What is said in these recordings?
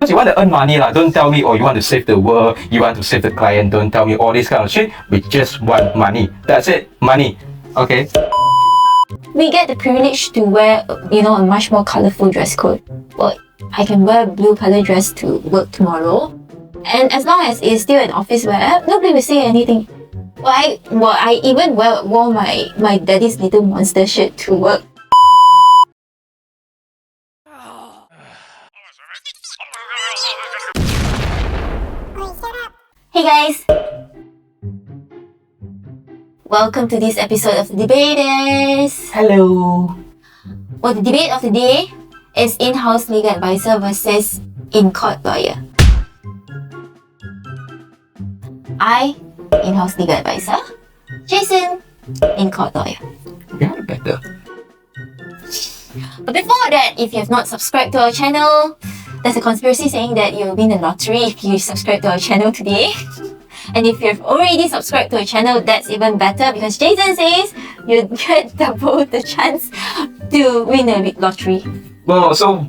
Because you want to earn money, don't tell me, oh, you want to save the world, you want to save the client, don't tell me all this kind of shit. We just want money. That's it, money. Okay? We get the privilege to wear, a much more colorful dress code. Well, I can wear a blue color dress to work tomorrow. And as long as it's still an office wear, nobody will say anything. I even wore my daddy's little monster shirt to work. Hey guys! Welcome to this episode of The Debaters! Hello! Well, the debate of the day is in-house legal advisor versus in-court lawyer. I, in-house legal advisor. Jason, in-court lawyer. Yeah, better. But before that, if you have not subscribed to our channel, there's a conspiracy saying that you'll win the lottery if you subscribe to our channel today. And if you've already subscribed to our channel, that's even better because Jason says you get double the chance to win the lottery. Well, so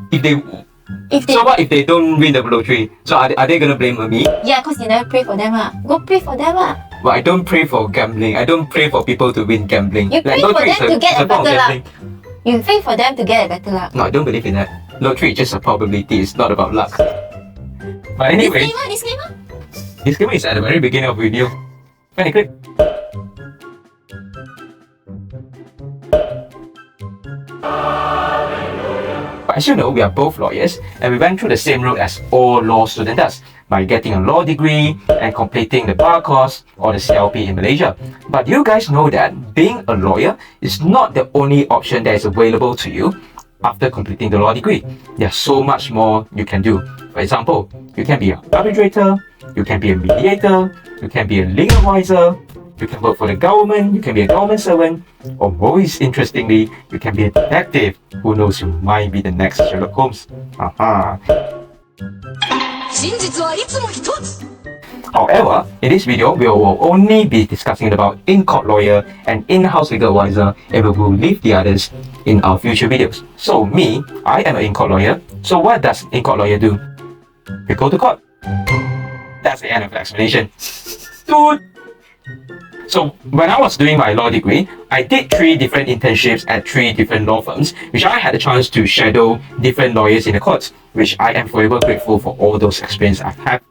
what if they don't win the lottery? So are they gonna blame me? Yeah, because you never pray for them. Go pray for them. Well, I don't pray for gambling. I don't pray for people to win gambling. You pray for them to get a better luck. You pray for them to get a better luck. No, I don't believe in that. Lottery is just a probability. It's not about luck. But anyway, disclaimer is at the very beginning of the video. Funny clip. But as you know, we are both lawyers and we went through the same route as all law student does by getting a law degree and completing the bar course or the CLP in Malaysia. But you guys know that being a lawyer is not the only option that is available to you after completing the law degree. There's so much more you can do. For example, you can be an arbitrator, you can be a mediator, you can be a legal advisor, you can work for the government, you can be a government servant, or most interestingly, you can be a detective. Who knows, you might be the next Sherlock Holmes. However, in this video, we will only be discussing about in-court lawyer and in-house legal advisor, and we will leave the others in our future videos. So me, I am an in-court lawyer. So what does in-court lawyer do? We go to court. That's the end of the explanation. Dude! So when I was doing my law degree, I did 3 different internships at 3 different law firms, which I had the chance to shadow different lawyers in the courts, which I am forever grateful for all those experiences I've had.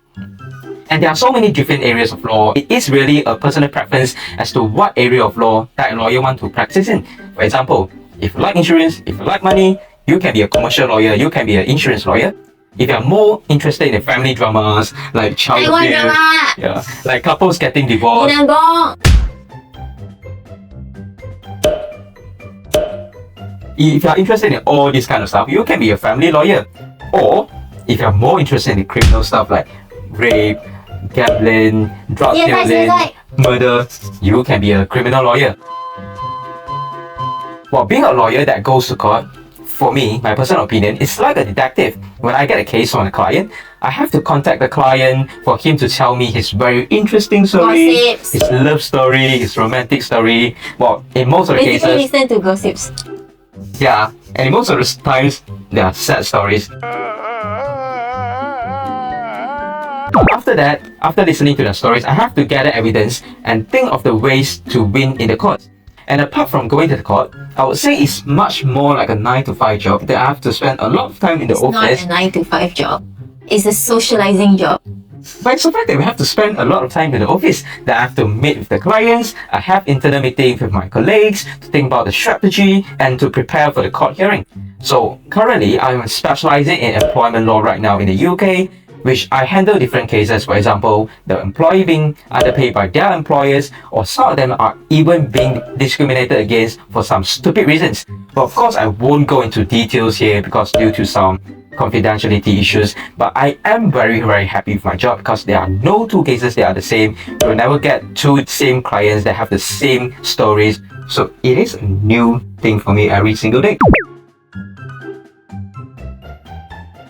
And there are so many different areas of law. It is really a personal preference as to what area of law that a lawyer wants to practice in. For example, if you like insurance, if you like money, you can be a commercial lawyer, you can be an insurance lawyer. If you're more interested in the family dramas, like child abuse, like couples getting divorced. If you're interested in all this kind of stuff, you can be a family lawyer. Or if you're more interested in the criminal stuff like rape, gambling, drug dealing, murder, you can be a criminal lawyer. Well, being a lawyer that goes to court, for me, my personal opinion, is like a detective. When I get a case from a client, I have to contact the client for him to tell me his very interesting story, Gossips. his love story, his romantic story. Well, in most of the cases, listen to gossips. Yeah, and in most of the times, they are sad stories. But after that, after listening to the stories, I have to gather evidence and think of the ways to win in the court. And apart from going to the court, I would say it's much more like a 9-to-5 job that I have to spend a lot of time in the office. It's not a 9-to-5 job. It's a socializing job. But it's the fact that we have to spend a lot of time in the office, that I have to meet with the clients, I have internal meetings with my colleagues to think about the strategy and to prepare for the court hearing. So currently, I'm specializing in employment law right now in the UK, which I handle different cases. For example, the employee being underpaid by their employers, or some of them are even being discriminated against for some stupid reasons. But of course, I won't go into details here because due to some confidentiality issues, but I am very, very happy with my job because there are no 2 cases that are the same. You will never get 2 same clients that have the same stories. So it is a new thing for me every single day.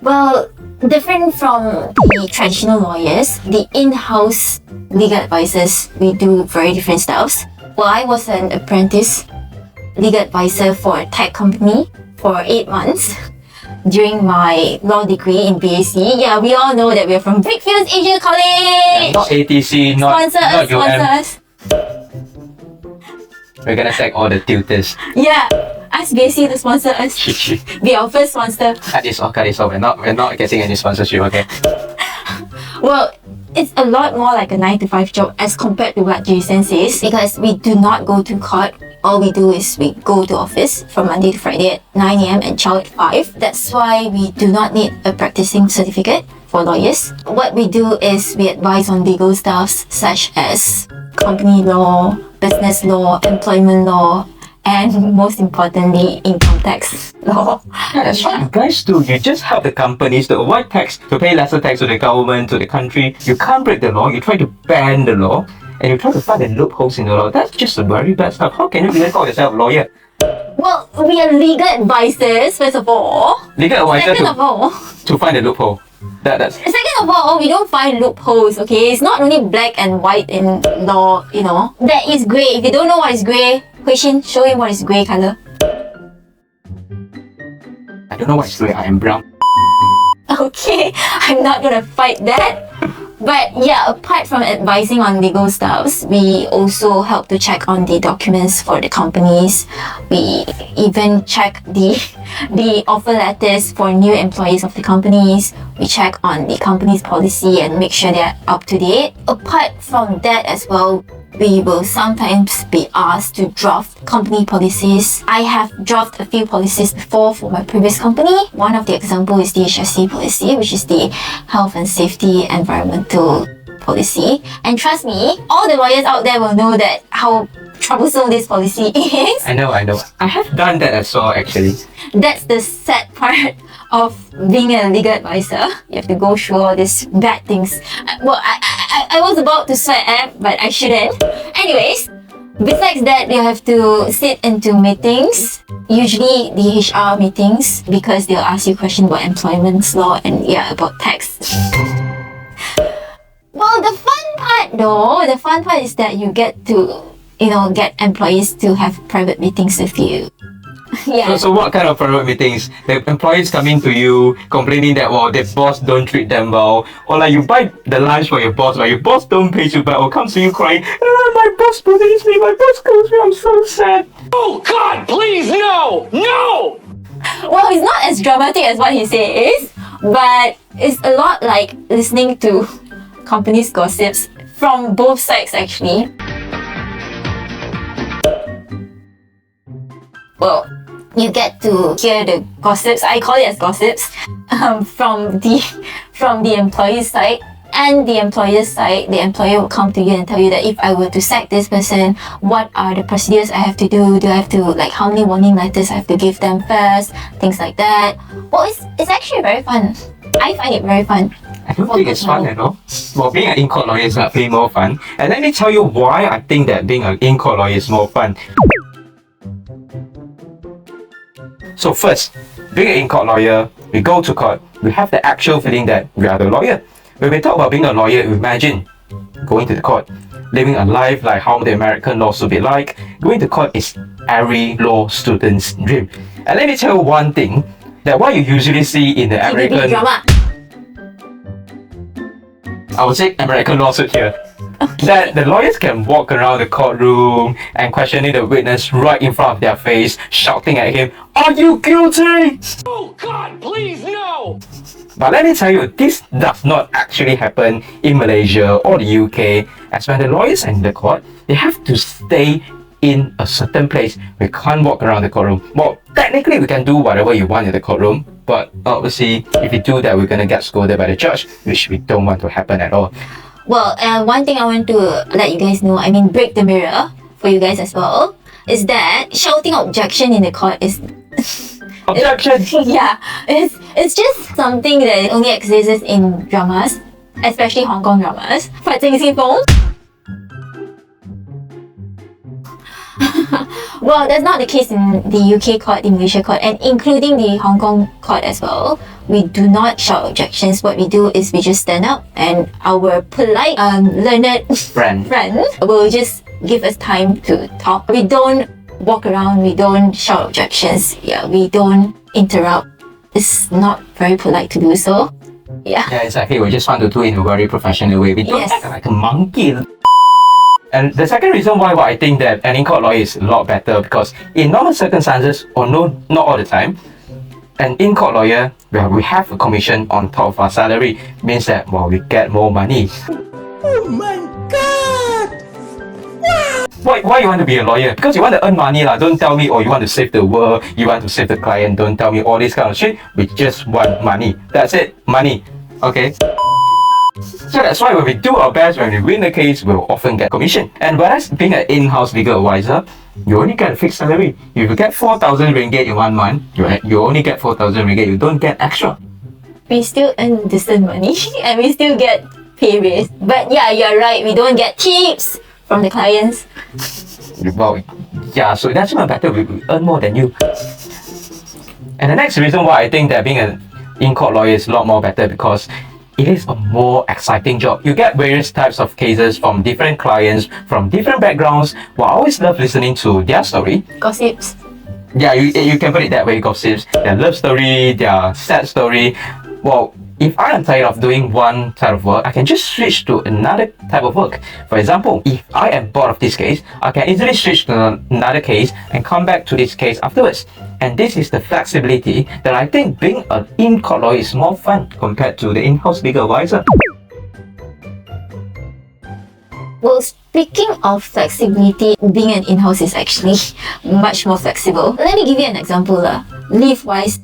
Well, different from the traditional lawyers, the in-house legal advisors, we do very different styles. Well, I was an apprentice legal advisor for a tech company for 8 months. during my law degree in BAC. Yeah, we all know that we're from Brickfields Asia College. Not ATC, not Sponsor UM. us. We're gonna tag all the tutors. Yeah, ask BAC to sponsor us. Be our first sponsor. Cut this off. We're not getting any sponsorship, okay? Well, it's a lot more like a 9 to 5 job as compared to what Jason says, because we do not go to court. All we do is we go to office from Monday to Friday at 9 a.m. and chow at 5. That's why we do not need a practicing certificate for lawyers. What we do is we advise on legal stuffs such as company law, business law, employment law, and most importantly, income tax law. That's what you guys do. You just help the companies to avoid tax, to pay lesser tax to the government, to the country. You can't break the law. You try to bend the law, and you try to find the loopholes in the law. That's just a very bad stuff. How can you even call yourself a lawyer? Well, we are legal advisors, first of all. Legal advisor Second of all, to find the loophole. That's second of all, we don't find loopholes, okay? It's not only black and white in law, you know. There is grey. If you don't know what is grey, Huixin, show him what is grey colour. I don't know what it's doing. I am brown. Okay, I'm not gonna fight that. But yeah, apart from advising on legal stuffs, we also help to check on the documents for the companies. We even check the offer letters for new employees of the companies. We check on the company's policy and make sure they're up to date. Apart from that as well, we will sometimes be asked to draft company policies. I have drafted a few policies before for my previous company. One of the examples is the HSC policy, which is the Health and Safety Environmental Policy. And trust me, all the lawyers out there will know that how troublesome this policy is. I know. I have done that as well, actually. That's the sad part of being a legal advisor. You have to go through all these bad things. I was about to swear, but I shouldn't. Anyways, besides that, you have to sit into meetings, usually the HR meetings, because they'll ask you questions about employment law and about tax. Well, the fun part is that you get to, get employees to have private meetings with you. Yeah. So what kind of private meetings? The employees coming to you complaining that their boss don't treat them well, or like you buy the lunch for your boss, but your boss don't pay you back, or comes to you crying, my boss bullies me, my boss calls me, I'm so sad. Oh God, please no! No! Well, it's not as dramatic as what he says, but it's a lot like listening to companies' gossips from both sides actually. Well, you get to hear the gossips, I call it as gossips, from the employee's side and the employer's side. The employer will come to you and tell you that if I were to sack this person, what are the procedures I have to do? Do I have to, how many warning letters I have to give them first? Things like that. Well, it's actually very fun. I find it very fun. I don't think it's fun at all. Well, being an in-court lawyer is definitely more fun. And let me tell you why I think that being an in-court lawyer is more fun. So first, being an in-court lawyer, we go to court, we have the actual feeling that we are the lawyer. When we talk about being a lawyer, imagine going to the court, living a life like how the American law should be like. Going to court is every law student's dream. And let me tell you one thing, that what you usually see in the American drama. I would say American lawsuit here. Okay. That the lawyers can walk around the courtroom and questioning the witness right in front of their face, shouting at him, "Are you guilty?" Oh God, please no! But let me tell you, this does not actually happen in Malaysia or the UK, as when the lawyers are in the court, they have to stay in a certain place. We can't walk around the courtroom. Well, technically we can do whatever you want in the courtroom, but obviously if you do that, we're gonna get scolded by the judge, which we don't want to happen at all. Well, one thing I want to let you guys know, break the mirror for you guys as well, is that shouting objection in the court is... Objection! Yeah, it's just something that only exists in dramas, especially Hong Kong dramas. 法政先鋒. Well, that's not the case in the UK court, the Malaysia court, and including the Hong Kong court as well. We do not shout objections. What we do is we just stand up and our polite, learned friend will just give us time to talk. We don't walk around, we don't shout objections, we don't interrupt it's not very polite to do so. Yeah. Yeah, exactly. We just want to do it in a very professional way. We don't Yes. act like a monkey. And the second reason why I think that an in-court lawyer is a lot better, because in normal circumstances, or no, not all the time, an in-court lawyer, where we have a commission on top of our salary, means that, well, we get more money. Oh my god! Why you want to be a lawyer? Because you want to earn money lah. Don't tell me, oh, you want to save the world, you want to save the client. Don't tell me all this kind of shit. We just want money. That's it. Money. Okay? So that's why when we do our best, when we win the case, we'll often get commission. And whereas being an in-house legal advisor, you only get a fixed salary. If you get 4,000 ringgit in 1 month, you only get 4,000 ringgit. You don't get extra. We still earn decent money and we still get pay raise. But yeah, you're right, we don't get tips from the clients. Well, yeah, so that's even better. We earn more than you. And the next reason why I think that being an in-court lawyer is a lot more better, because it is a more exciting job. You get various types of cases from different clients, from different backgrounds. Well, I always love listening to their story. Gossips. Yeah, you can put it that way, gossips. Their love story, their sad story. Well, if I am tired of doing one type of work, I can just switch to another type of work. For example, if I am bored of this case, I can easily switch to another case and come back to this case afterwards. And this is the flexibility that I think being an in-court lawyer is more fun compared to the in-house legal advisor. Well, speaking of flexibility, being an in-house is actually much more flexible. Let me give you an example. Leave-wise,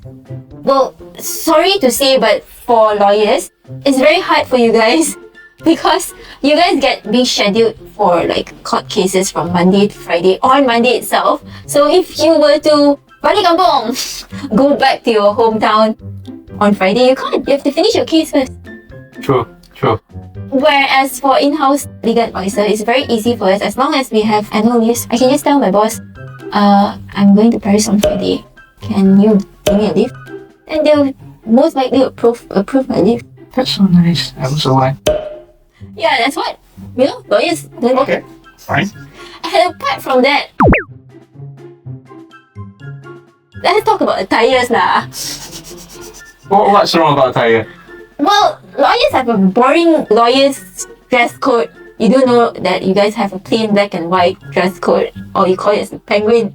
well, sorry to say, but for lawyers, it's very hard for you guys because you guys get being scheduled for like court cases from Monday to Friday on Monday itself. So if you were to balik kampung, go back to your hometown on Friday, you can't. You have to finish your case first. True. Whereas for in-house legal advisor, it's very easy for us. As long as we have annual leaves, I can just tell my boss, I'm going to Paris on Friday. Can you give me a leave? And they'll most likely approve my leave. That's so nice. I also like. Yeah, that's what, lawyers do. Okay, fine. And apart from that, let's talk about the tires lah. What's wrong about attire? Well, lawyers have a boring lawyer's dress code. You do know that you guys have a plain black and white dress code, or you call it as a penguin.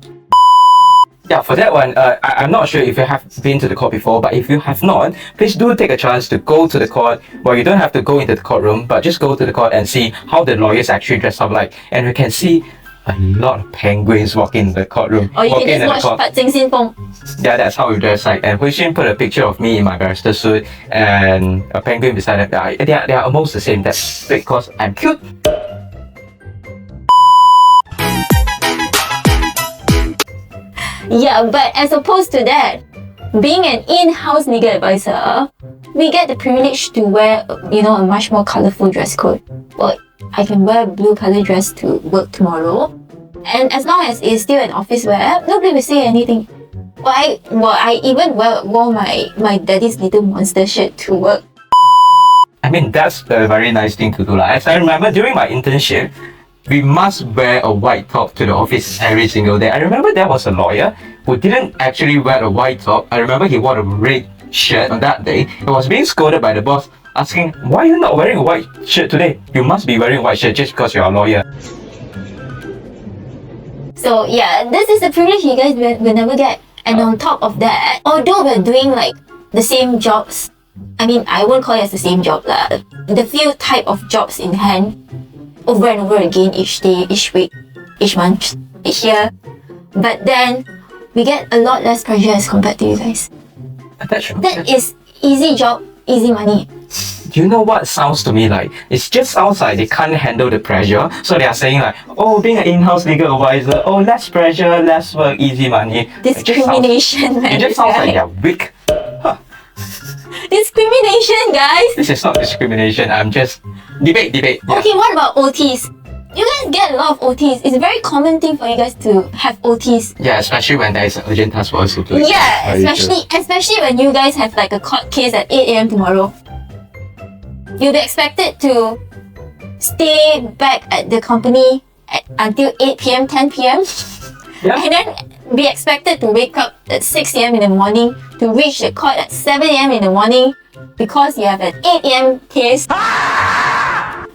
Yeah, for that one, I'm not sure if you have been to the court before, but if you have not, please do take a chance to go to the court. Well, you don't have to go into the courtroom, but just go to the court and see how the lawyers actually dress up like. And you can see a lot of penguins walking in the courtroom. Or you can just watch Pat Sing Sin Pong. Yeah, that's how we dress like. And Hui Xin put a picture of me in my barrister suit and a penguin beside it. They are almost the same. That's because I'm cute. Yeah, but as opposed to that, being an in-house legal advisor, we get the privilege to wear, a much more colorful dress code. Well, I can wear a blue color dress to work tomorrow, and as long as it's still an office wear, nobody will say anything. I even wore my daddy's little monster shirt to work. I mean, that's a very nice thing to do. As I remember during my internship, we must wear a white top to the office every single day. I remember there was a lawyer who didn't actually wear a white top. I remember he wore a red shirt on that day. He was being scolded by the boss, asking, why are you not wearing a white shirt today? You must be wearing a white shirt just because you're a lawyer. So yeah, this is a privilege you guys will never get. And on top of that, although we're doing like the same jobs, I mean, I won't call it as the same job lah. The few type of jobs in hand, over and over again each day, each week, each month, each year. But then we get a lot less pressure as compared to you guys. That's true. That is easy job, easy money. Do you know what sounds to me like? It just sounds like they can't handle the pressure. So they are saying like, oh, being an in-house legal advisor, oh, less pressure, less work, easy money. Discrimination, man. It just sounds like they're weak. Discrimination, guys! This is not discrimination. I'm just... Debate. Yeah. Okay, what about OTs? You guys get a lot of OTs. It's a very common thing for you guys to have OTs. Yeah, especially when there is an urgent task for us to do it. Yeah, especially when you guys have like a court case at 8 a.m. tomorrow. You'll be expected to stay back at the company until 8 p.m., 10 p.m. Yeah. And then be expected to wake up at 6 a.m. in the morning to reach the court at 7 a.m. in the morning because you have an 8 a.m. case.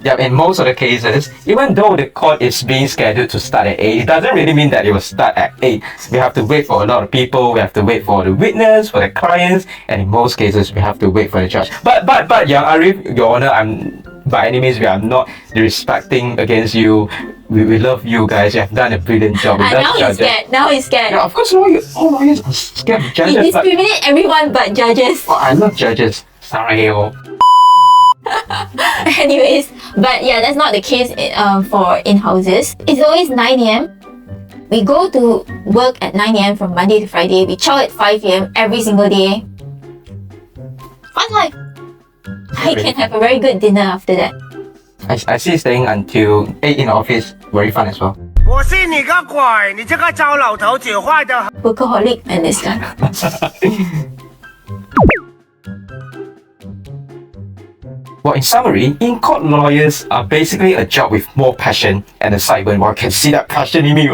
Yeah, in most of the cases, even though the court is being scheduled to start at 8, it doesn't really mean that it will start at 8. We have to wait for a lot of people, we have to wait for the witness, for the clients, and in most cases, we have to wait for the judge. But Young Arif, Your Honor, by any means, we are not disrespecting against you. We love you guys. You have done a brilliant job. Now he's scared. Now he's scared. Yeah, of course, all lawyers are scared of judges. He discriminate everyone but judges. Oh, I love judges. Sorry. Anyways, but yeah, that's not the case for in-houses. It's always 9 a.m. We go to work at 9 a.m. from Monday to Friday. We chow at 5 a.m. every single day. Fun life. I can have a very good dinner after that. I see staying until 8 in the office very fun as well. 我信你个鬼！你这个糟老头子坏的。 Workaholic and this guy. Well, in summary, in-court lawyers are basically a job with more passion and excitement. Well, I can see that passion in me.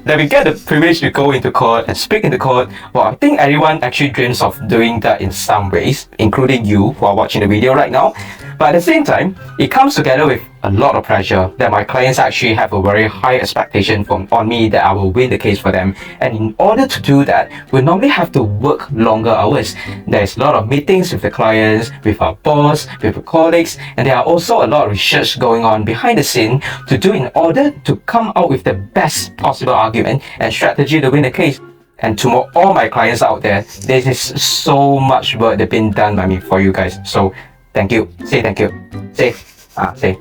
That we get the privilege to go into court and speak in the court. Well, I think everyone actually dreams of doing that in some ways, including you who are watching the video right now. But at the same time, it comes together with a lot of pressure that my clients actually have a very high expectation on me that I will win the case for them. And in order to do that, we normally have to work longer hours. There's a lot of meetings with the clients, with our boss, with the colleagues, and there are also a lot of research going on behind the scene to do in order to come out with the best possible argument and strategy to win the case. And to all my clients out there, there is so much work that's been done by me for you guys. So thank you. Say thank you. Say. Say.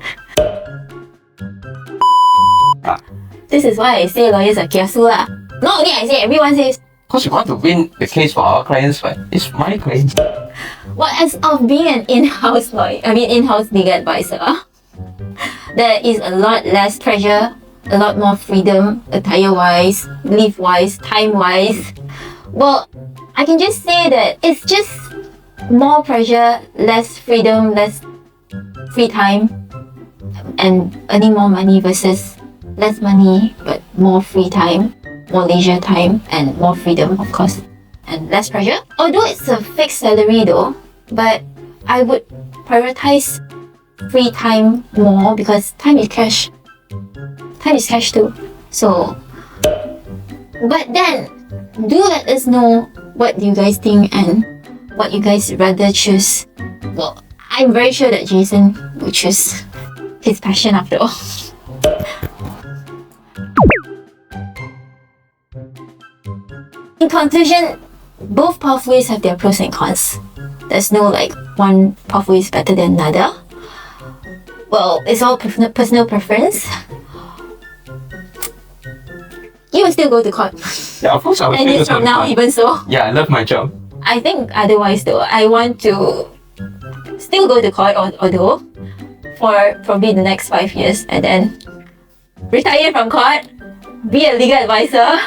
This is why I say lawyers are kiasu lah. Not only I say, everyone says. Because we want to win the case for our clients, but it's my clients. Well, as of being an in-house lawyer, in-house legal advisor, there is a lot less pressure, a lot more freedom, attire-wise, leave-wise, time-wise. Well, I can just say that it's just more pressure, less freedom, less free time, and earning more money versus less money but more free time, more leisure time, and more freedom, of course, and less pressure. Although it's a fixed salary though, but I would prioritize free time more because time is cash. Time is cash too. So, but then do let us know what you guys think and what you guys rather choose. Well, I'm very sure that Jason will choose his passion after all. In conclusion, both pathways have their pros and cons. There's no like one pathway is better than another. Well, it's all personal preference. You will still go to court. Yeah, of course I will. 10 years from now, even so. Yeah, I love my job. I think otherwise though, I want to still go to court although for probably the next 5 years and then retire from court, be a legal advisor,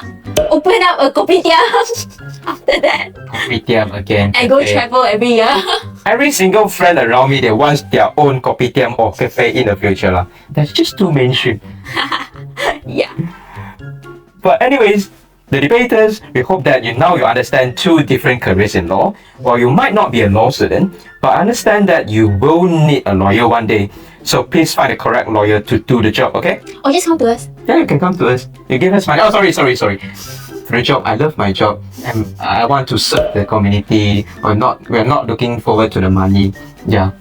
open up a kopitiam after that. Kopitiam again. And go travel every year. Every single friend around me, they want their own kopitiam or cafe in the future lah. That's just too mainstream. Yeah. But anyways, the debaters, we hope that you understand two different careers in law. While you might not be a law student, but understand that you will need a lawyer one day. So please find the correct lawyer to do the job, okay? Or just come to us. Yeah, you can come to us. You give us money. Oh, sorry. For the job, I love my job and I want to serve the community. We're not looking forward to the money. Yeah.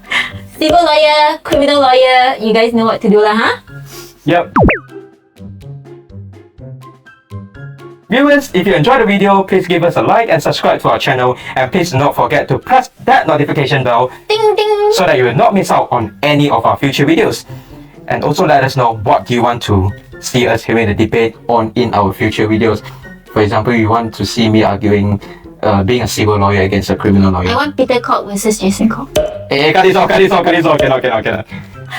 Civil lawyer, criminal lawyer, you guys know what to do lah, huh? Yep. Viewers, if you enjoyed the video, please give us a like and subscribe to our channel, and please do not forget to press that notification bell Ding ding! so that you will not miss out on any of our future videos. And also let us know what do you want to see us having the debate on in our future videos. For example, you want to see me arguing being a civil lawyer against a criminal lawyer. I want Peter Court versus Jason Court. Hey, cut this off. Cannot.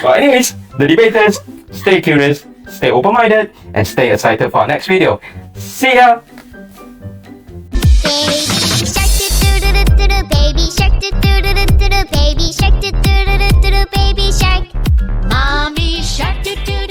Well, anyways, the debaters, stay curious, stay open-minded, and stay excited for our next video. See ya! Baby shark do do do do do, baby shark do do do do do, baby shark. Mommy shark do do